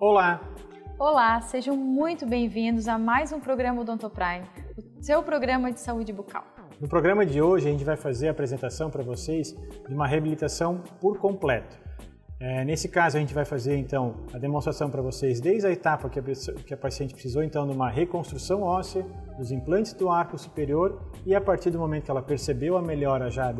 Olá! Olá, sejam muito bem-vindos a mais um programa Odontoprime, o seu programa de saúde bucal. No programa de hoje a gente vai fazer a apresentação para vocês de uma reabilitação por completo. Nesse caso a gente vai fazer então a demonstração para vocês desde a etapa que a paciente precisou então de uma reconstrução óssea dos implantes do arco superior e a partir do momento que ela percebeu a melhora já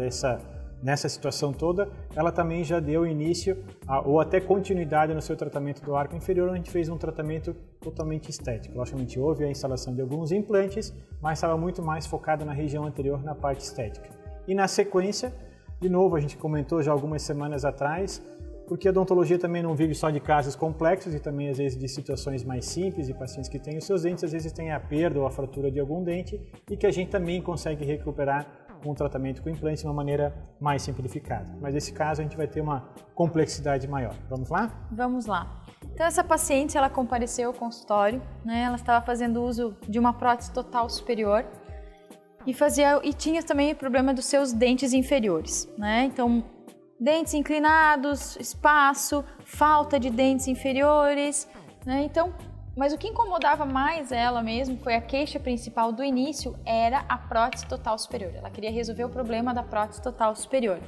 nessa situação toda, ela também já deu início ou até continuidade no seu tratamento do arco inferior, onde a gente fez um tratamento totalmente estético. Logicamente houve a instalação de alguns implantes, mas estava muito mais focado na região anterior, na parte estética. E na sequência, de novo, a gente comentou já algumas semanas atrás, porque a odontologia também não vive só de casos complexos e também às vezes de situações mais simples de pacientes que têm os seus dentes, às vezes têm a perda ou a fratura de algum dente e que a gente também consegue recuperar com um tratamento com implante de uma maneira mais simplificada. Mas nesse caso a gente vai ter uma complexidade maior. Vamos lá? Vamos lá. Então essa paciente, ela compareceu ao consultório, né? Ela estava fazendo uso de uma prótese total superior e tinha também o problema dos seus dentes inferiores, né? Então, dentes inclinados, espaço, falta de dentes inferiores, né? Então, mas o que incomodava mais ela mesmo, foi a queixa principal do início, era a prótese total superior. Ela queria resolver o problema da prótese total superior.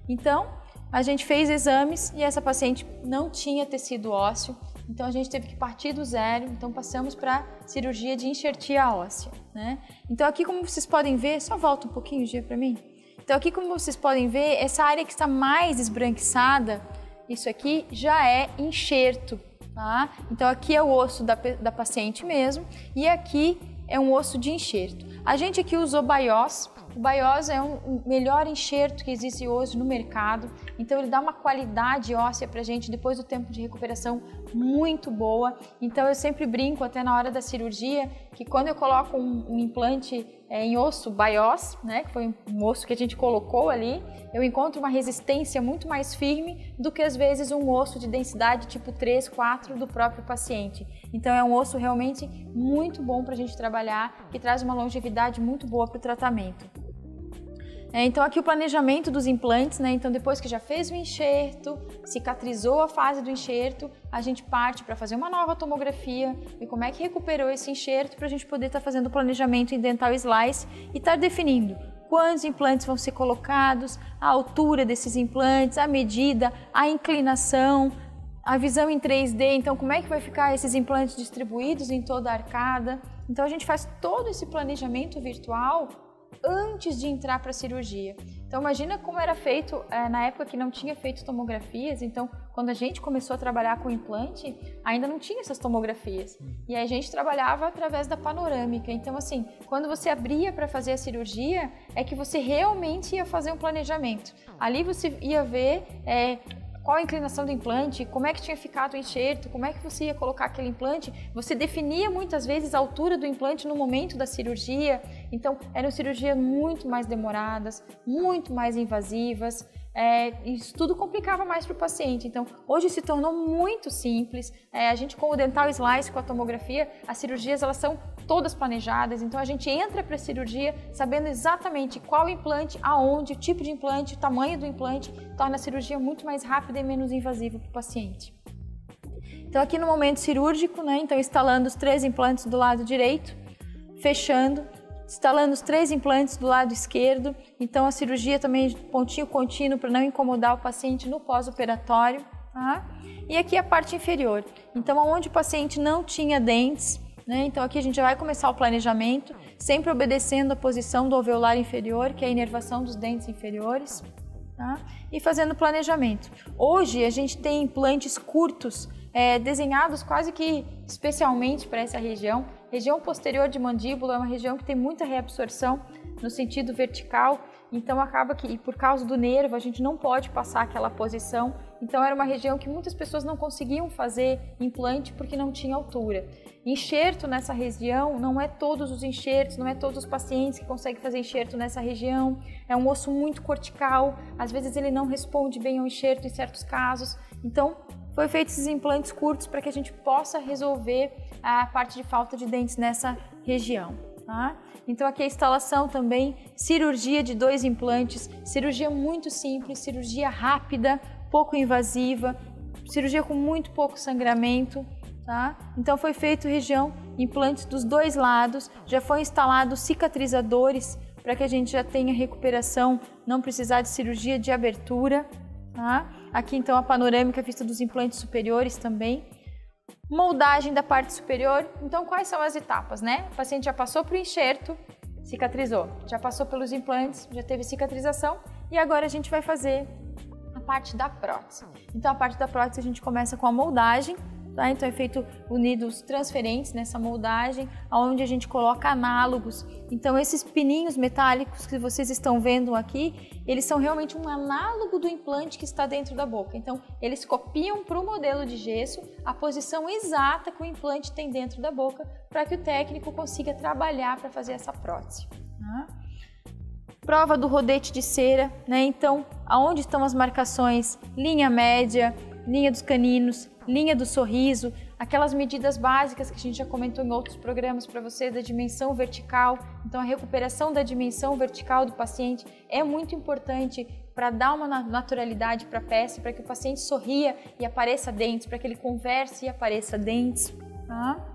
Então, a gente fez exames e essa paciente não tinha tecido ósseo, então a gente teve que partir do zero, então passamos para cirurgia de enxertia óssea, né? Então aqui, como vocês podem ver, só volta um pouquinho, Gia, para mim. Então aqui, como vocês podem ver, essa área que está mais esbranquiçada, isso aqui já é enxerto. Tá? Então aqui é o osso da paciente mesmo e aqui é um osso de enxerto. A gente aqui usou Bios. O Bios é o melhor enxerto que existe hoje no mercado, então ele dá uma qualidade óssea pra gente depois do tempo de recuperação muito boa. Então eu sempre brinco até na hora da cirurgia que quando eu coloco um implante em osso Bios, né, que foi um osso que a gente colocou ali, eu encontro uma resistência muito mais firme do que às vezes um osso de densidade tipo 3, 4 do próprio paciente. Então é um osso realmente muito bom para a gente trabalhar, que traz uma longevidade muito boa para o tratamento. Então aqui o planejamento dos implantes, né? Então depois que já fez o enxerto, cicatrizou a fase do enxerto, a gente parte para fazer uma nova tomografia e como é que recuperou esse enxerto para a gente poder estar fazendo o planejamento em dental slice e estar definindo quantos implantes vão ser colocados, a altura desses implantes, a medida, a inclinação, a visão em 3D, então como é que vai ficar esses implantes distribuídos em toda a arcada. Então a gente faz todo esse planejamento virtual antes de entrar para a cirurgia. Então imagina como era feito na época que não tinha feito tomografias, então quando a gente começou a trabalhar com implante, ainda não tinha essas tomografias. E aí a gente trabalhava através da panorâmica. Então assim, quando você abria para fazer a cirurgia, é que você realmente ia fazer um planejamento. Ali você ia ver qual a inclinação do implante, como é que tinha ficado o enxerto, como é que você ia colocar aquele implante. Você definia muitas vezes a altura do implante no momento da cirurgia, então eram cirurgias muito mais demoradas, muito mais invasivas, isso tudo complicava mais para o paciente. Então hoje se tornou muito simples, a gente com o dental slice, com a tomografia, as cirurgias elas são todas planejadas, então a gente entra para a cirurgia sabendo exatamente qual implante, aonde, o tipo de implante, o tamanho do implante, torna a cirurgia muito mais rápida e menos invasiva para o paciente. Então aqui no momento cirúrgico, né, então instalando os 3 implantes do lado direito, fechando, instalando os 3 implantes do lado esquerdo, então a cirurgia também pontinho contínuo para não incomodar o paciente no pós-operatório, tá? E aqui a parte inferior, então onde o paciente não tinha dentes, né? Então aqui a gente já vai começar o planejamento, sempre obedecendo a posição do alveolar inferior, que é a inervação dos dentes inferiores, tá? E fazendo o planejamento. Hoje a gente tem implantes curtos, desenhados quase que especialmente para essa região. Região posterior de mandíbula é uma região que tem muita reabsorção no sentido vertical, então acaba que, por causa do nervo, a gente não pode passar aquela posição. Então era uma região que muitas pessoas não conseguiam fazer implante porque não tinha altura. Enxerto nessa região, não é todos os enxertos, não é todos os pacientes que conseguem fazer enxerto nessa região. É um osso muito cortical, às vezes ele não responde bem ao enxerto em certos casos. Então foi feito esses implantes curtos para que a gente possa resolver a parte de falta de dentes nessa região. Tá? Então aqui a instalação também, cirurgia de 2 implantes, cirurgia muito simples, cirurgia rápida, pouco invasiva, cirurgia com muito pouco sangramento, tá? Então foi feito região, implantes dos dois lados, já foi instalado cicatrizadores para que a gente já tenha recuperação, não precisar de cirurgia de abertura, tá? Aqui então a panorâmica vista dos implantes superiores também. Moldagem da parte superior, então quais são as etapas, né? O paciente já passou para o enxerto, cicatrizou, já passou pelos implantes, já teve cicatrização e agora a gente vai fazer a parte da prótese. Então a parte da prótese a gente começa com a moldagem, tá? Então é feito unidos transferentes nessa moldagem, onde a gente coloca análogos. Então esses pininhos metálicos que vocês estão vendo aqui, eles são realmente um análogo do implante que está dentro da boca. Então eles copiam para o modelo de gesso a posição exata que o implante tem dentro da boca para que o técnico consiga trabalhar para fazer essa prótese, tá? Prova do rodete de cera, né? Então aonde estão as marcações? Linha média, linha dos caninos, linha do sorriso, aquelas medidas básicas que a gente já comentou em outros programas para vocês da dimensão vertical. Então a recuperação da dimensão vertical do paciente é muito importante para dar uma naturalidade para a peça, para que o paciente sorria e apareça dentes, para que ele converse e apareça dentes, tá?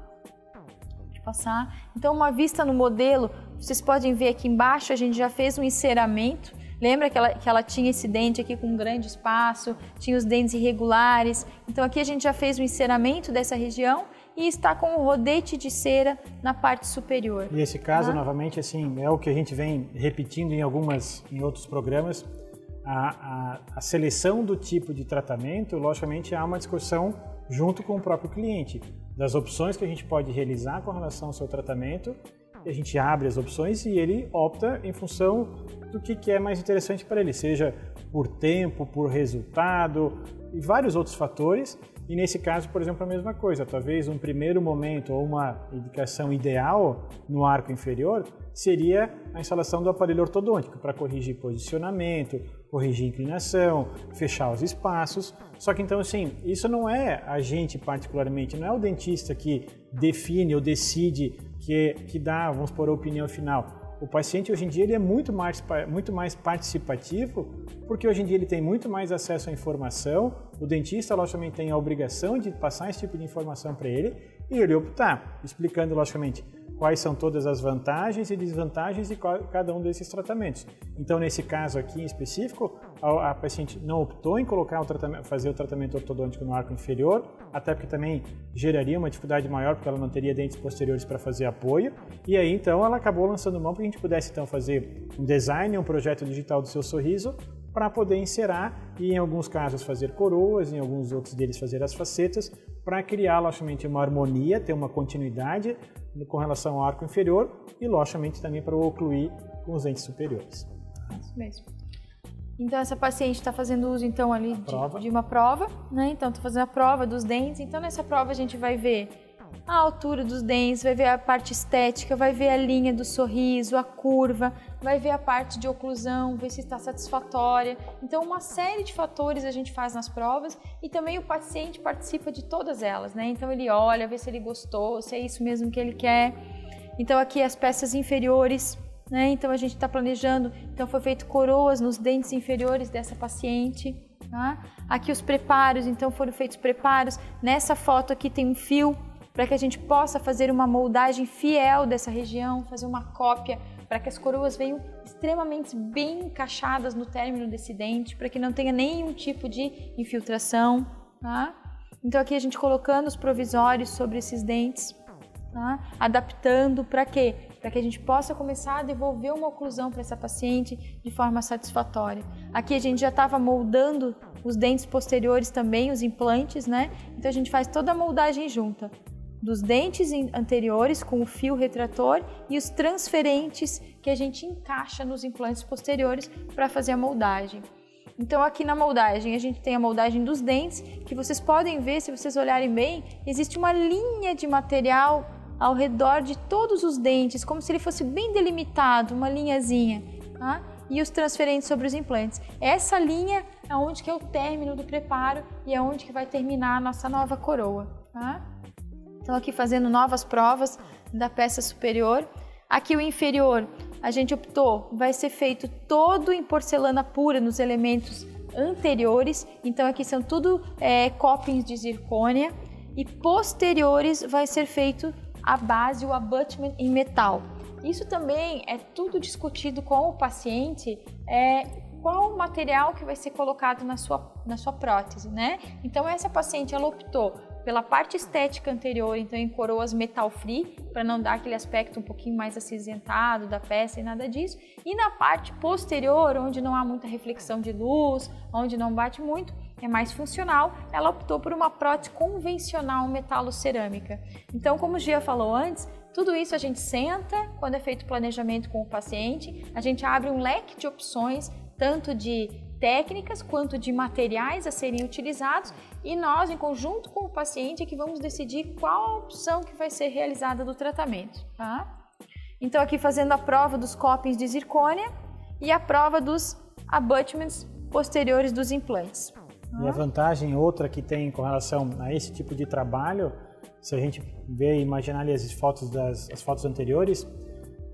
Passar. Então uma vista no modelo, vocês podem ver aqui embaixo, a gente já fez um enceramento. Lembra que ela tinha esse dente aqui com um grande espaço, tinha os dentes irregulares. Então aqui a gente já fez o enceramento dessa região e está com o rodete de cera na parte superior. E esse caso, novamente, assim, é o que a gente vem repetindo em outros programas. A seleção do tipo de tratamento, logicamente, há uma discussão junto com o próprio cliente, das opções que a gente pode realizar com relação ao seu tratamento. E a gente abre as opções e ele opta em função do que é mais interessante para ele, seja por tempo, por resultado e vários outros fatores. E nesse caso, por exemplo, a mesma coisa. Talvez um primeiro momento ou uma indicação ideal no arco inferior seria a instalação do aparelho ortodôntico para corrigir posicionamento, corrigir inclinação, fechar os espaços. Só que então, assim, isso não é a gente particularmente, não é o dentista que define ou decide que dá, vamos supor, a opinião final. O paciente hoje em dia ele é muito mais participativo, porque hoje em dia ele tem muito mais acesso à informação. O dentista, logicamente, tem a obrigação de passar esse tipo de informação para ele e ele optar, explicando, logicamente, quais são todas as vantagens e desvantagens de cada um desses tratamentos. Então, nesse caso aqui em específico, a paciente não optou em fazer o tratamento ortodôntico no arco inferior, até porque também geraria uma dificuldade maior, porque ela não teria dentes posteriores para fazer apoio. E aí, então, ela acabou lançando mão para que a gente pudesse, então, fazer um design, um projeto digital do seu sorriso, para poder encerar e, em alguns casos, fazer coroas, em alguns outros deles, fazer as facetas, para criar, logicamente, uma harmonia, ter uma continuidade com relação ao arco inferior e, logicamente, também para ocluir com os dentes superiores. Isso mesmo. Então, essa paciente está fazendo uso, então, ali de uma prova, né? Então, está fazendo a prova dos dentes. Então, nessa prova, a gente vai ver a altura dos dentes, vai ver a parte estética, vai ver a linha do sorriso, a curva, vai ver a parte de oclusão, ver se está satisfatória. Então, uma série de fatores a gente faz nas provas e também o paciente participa de todas elas, né? Então, ele olha, vê se ele gostou, se é isso mesmo que ele quer. Então, aqui as peças inferiores, né? Então, a gente está planejando. Então, foi feito coroas nos dentes inferiores dessa paciente. Tá? Aqui os preparos, então foram feitos preparos. Nessa foto aqui tem um fio para que a gente possa fazer uma moldagem fiel dessa região, fazer uma cópia, para que as coroas venham extremamente bem encaixadas no término desse dente, para que não tenha nenhum tipo de infiltração. Tá? Então aqui a gente colocando os provisórios sobre esses dentes, tá? Adaptando para quê? Para que a gente possa começar a devolver uma oclusão para essa paciente de forma satisfatória. Aqui a gente já estava moldando os dentes posteriores também, os implantes, né? Então a gente faz toda a moldagem junta dos dentes anteriores com o fio retrator e os transferentes que a gente encaixa nos implantes posteriores para fazer a moldagem. Então aqui na moldagem a gente tem a moldagem dos dentes, que vocês podem ver, se vocês olharem bem, existe uma linha de material ao redor de todos os dentes, como se ele fosse bem delimitado, uma linhazinha, tá? E os transferentes sobre os implantes. Essa linha é onde que é o término do preparo e é onde que vai terminar a nossa nova coroa, tá? Então aqui fazendo novas provas da peça superior. Aqui o inferior, a gente optou, vai ser feito todo em porcelana pura nos elementos anteriores. Então aqui são tudo copings de zircônia. e posteriores vai ser feito a base, o abutment em metal. Isso também é tudo discutido com o paciente, qual o material que vai ser colocado na sua prótese, né? Então essa paciente, ela optou pela parte estética anterior, então em coroas metal free, para não dar aquele aspecto um pouquinho mais acinzentado da peça e nada disso. E na parte posterior, onde não há muita reflexão de luz, onde não bate muito, é mais funcional, ela optou por uma prótese convencional metalocerâmica. Então, como o Gia falou antes, tudo isso a gente senta, quando é feito o planejamento com o paciente, a gente abre um leque de opções, tanto de técnicas quanto de materiais a serem utilizados, e nós, em conjunto com o paciente, é que vamos decidir qual a opção que vai ser realizada do tratamento, tá? Então aqui fazendo a prova dos copings de zircônia e a prova dos abutments posteriores dos implantes. E a vantagem outra que tem com relação a esse tipo de trabalho, se a gente ver e imaginar ali as fotos anteriores,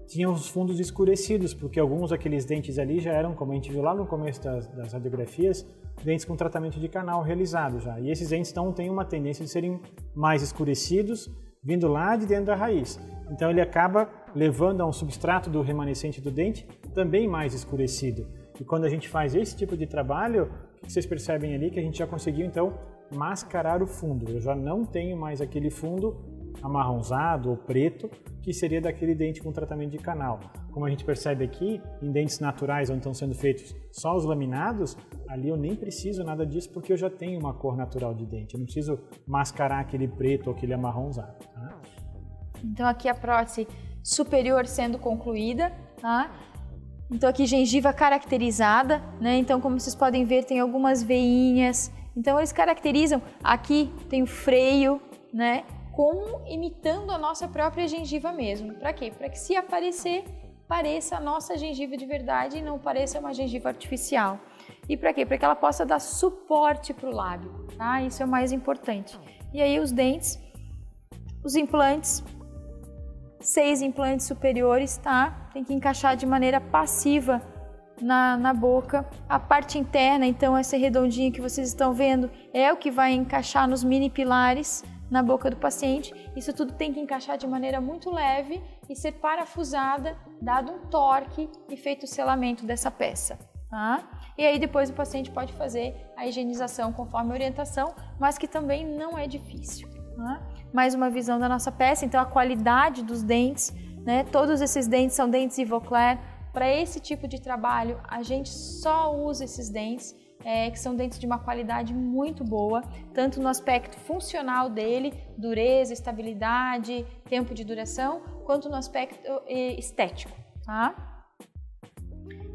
tinham os fundos escurecidos, porque alguns daqueles dentes ali já eram, como a gente viu lá no começo das radiografias, dentes com tratamento de canal realizado já. E esses dentes então têm uma tendência de serem mais escurecidos, vindo lá de dentro da raiz. Então ele acaba levando a um substrato do remanescente do dente também mais escurecido. E quando a gente faz esse tipo de trabalho, o que vocês percebem ali que a gente já conseguiu então mascarar o fundo. Eu já não tenho mais aquele fundo amarronzado ou preto, que seria daquele dente com tratamento de canal. Como a gente percebe aqui, em dentes naturais onde estão sendo feitos só os laminados, ali eu nem preciso nada disso porque eu já tenho uma cor natural de dente. Eu não preciso mascarar aquele preto ou aquele amarronzado. Tá? Então aqui a prótese superior sendo concluída, tá? Então aqui gengiva caracterizada, né? Então como vocês podem ver tem algumas veinhas. Então eles caracterizam, aqui tem o freio, né? Como imitando a nossa própria gengiva mesmo. Para quê? Para que se aparecer, pareça a nossa gengiva de verdade e não pareça uma gengiva artificial. E para quê? Para que ela possa dar suporte para o lábio, tá? Isso é o mais importante. E aí os dentes, os implantes, 6 implantes superiores, tá? Tem que encaixar de maneira passiva na boca. A parte interna, então, essa redondinha que vocês estão vendo, é o que vai encaixar nos mini pilares na boca do paciente. Isso tudo tem que encaixar de maneira muito leve e ser parafusada, dado um torque e feito o selamento dessa peça, tá? E aí depois o paciente pode fazer a higienização conforme a orientação, mas que também não é difícil, tá? Mais uma visão da nossa peça, então a qualidade dos dentes, né? Todos esses dentes são dentes Ivoclar. Para esse tipo de trabalho, a gente só usa esses dentes, que são dentes de uma qualidade muito boa, tanto no aspecto funcional dele, dureza, estabilidade, tempo de duração, quanto no aspecto estético, tá?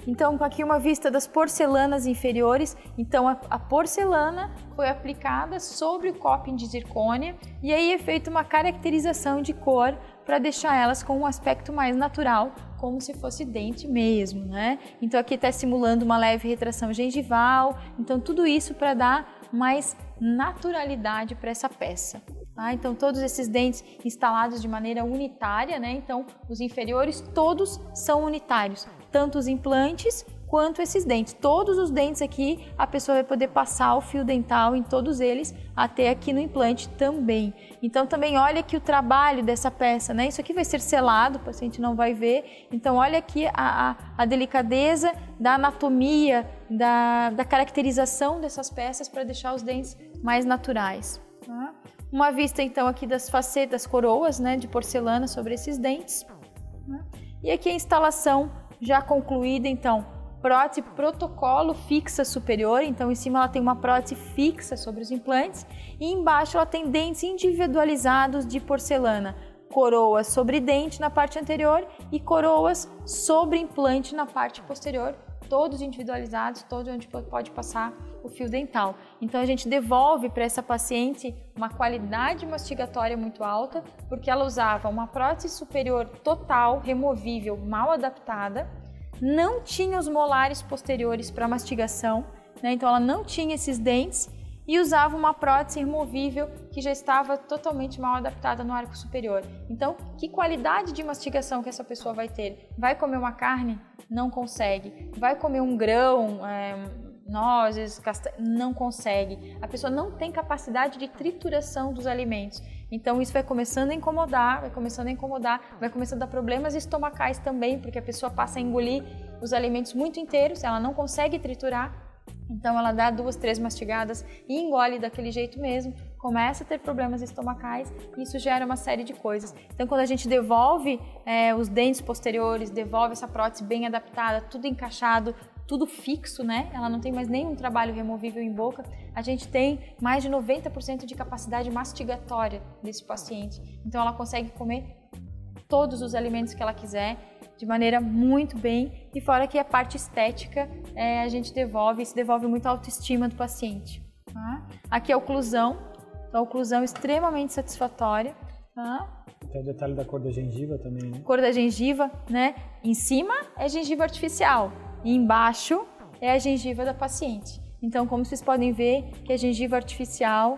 Então, aqui uma vista das porcelanas inferiores. Então, a porcelana foi aplicada sobre o coping de zircônia e aí é feita uma caracterização de cor para deixar elas com um aspecto mais natural, como se fosse dente mesmo, né? Então, aqui está simulando uma leve retração gengival. Então, tudo isso para dar mais naturalidade para essa peça. Tá? Então, todos esses dentes instalados de maneira unitária, né? Então, os inferiores todos são unitários, tanto os implantes quanto esses dentes. Todos os dentes aqui, a pessoa vai poder passar o fio dental em todos eles, até aqui no implante também. Então, também olha aqui o trabalho dessa peça, né? Isso aqui vai ser selado, o paciente não vai ver. Então, olha aqui a delicadeza da anatomia, da caracterização dessas peças para deixar os dentes mais naturais. Tá? Uma vista, então, aqui das facetas coroas, né, de porcelana sobre esses dentes. E aqui a instalação já concluída, então, prótese protocolo fixa superior, então em cima ela tem uma prótese fixa sobre os implantes e embaixo ela tem dentes individualizados de porcelana, coroas sobre dente na parte anterior e coroas sobre implante na parte posterior, todos individualizados, todos onde pode passar o fio dental. Então a gente devolve para essa paciente uma qualidade mastigatória muito alta, porque ela usava uma prótese superior total, removível, mal adaptada, não tinha os molares posteriores para mastigação, né? Então ela não tinha esses dentes e usava uma prótese removível que já estava totalmente mal adaptada no arco superior. Então, que qualidade de mastigação que essa pessoa vai ter? Vai comer uma carne? Não consegue. Vai comer um grão, nozes, não consegue. A pessoa não tem capacidade de trituração dos alimentos. Então isso vai começando a incomodar, vai começando a dar problemas estomacais também, porque a pessoa passa a engolir os alimentos muito inteiros, ela não consegue triturar. Então ela dá 2, 3 mastigadas e engole daquele jeito mesmo, começa a ter problemas estomacais e isso gera uma série de coisas. Então quando a gente devolve os dentes posteriores, devolve essa prótese bem adaptada, tudo encaixado, tudo fixo, né? Ela não tem mais nenhum trabalho removível em boca, a gente tem mais de 90% de capacidade mastigatória desse paciente. Então ela consegue comer todos os alimentos que ela quiser, de maneira muito bem, e fora que a parte estética a gente devolve muito a autoestima do paciente. Tá? Aqui é a oclusão, então a oclusão extremamente satisfatória. Tá? Tem o detalhe da cor da gengiva também, né? Cor da gengiva, né? Em cima é gengiva artificial e embaixo é a gengiva da paciente. Então, como vocês podem ver, que a gengiva artificial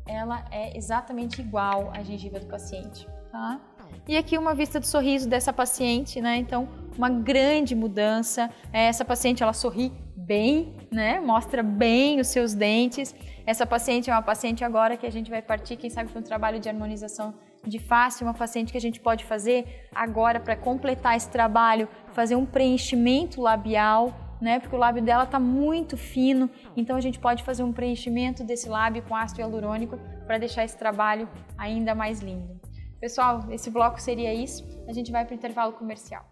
ela é exatamente igual à gengiva do paciente. Tá? E aqui uma vista do sorriso dessa paciente, né? Então, uma grande mudança. Essa paciente, ela sorri bem, né? Mostra bem os seus dentes. Essa paciente é uma paciente agora que a gente vai partir, quem sabe, para um trabalho de harmonização de face, uma paciente que a gente pode fazer agora para completar esse trabalho, fazer um preenchimento labial, né? Porque o lábio dela está muito fino, então a gente pode fazer um preenchimento desse lábio com ácido hialurônico para deixar esse trabalho ainda mais lindo. Pessoal, esse bloco seria isso. A gente vai para o intervalo comercial.